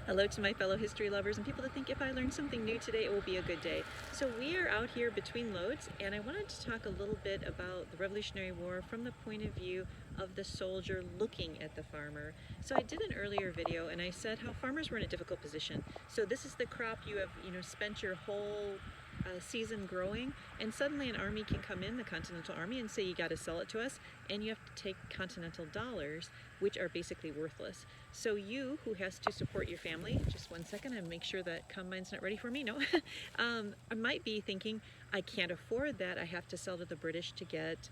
Hello to my fellow history lovers and people that think if I learn something new today, it will be a good day. So we are out here between loads, and I wanted to talk a little bit about the Revolutionary War from the point of view of the soldier looking at the farmer. So I did an earlier video and I said how farmers were in a difficult position. So this is the crop you have, spent your whole season growing, and suddenly an army can come in, the Continental Army, and say you got to sell it to us, and you have to take continental dollars, which are basically worthless. So you, who has to support your family, just one second, and make sure that combine's not ready for me, no, I might be thinking, I can't afford that, I have to sell to the British to get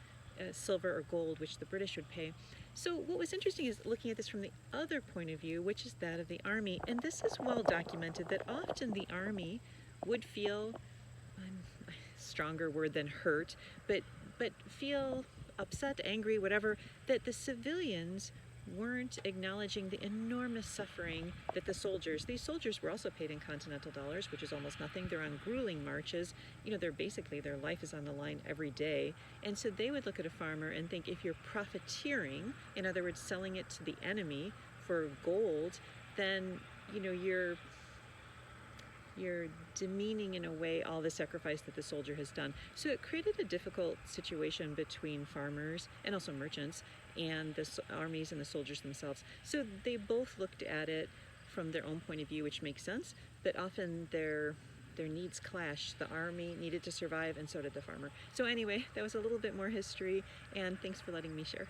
silver or gold, which the British would pay. So what was interesting is looking at this from the other point of view, which is that of the army, and this is well documented that often the army would feel, stronger word than hurt, but feel upset, angry, whatever, that the civilians weren't acknowledging the enormous suffering that these soldiers were also paid in continental dollars, which is almost nothing. They're on grueling marches. Their life is on the line every day. And so they would look at a farmer and think, if you're profiteering, in other words, selling it to the enemy for gold, then, you're demeaning in a way all the sacrifice that the soldier has done. So it created a difficult situation between farmers and also merchants and the armies and the soldiers themselves. So they both looked at it from their own point of view, which makes sense, but often their needs clash. The army needed to survive, and so did the farmer. So anyway, that was a little bit more history, and thanks for letting me share.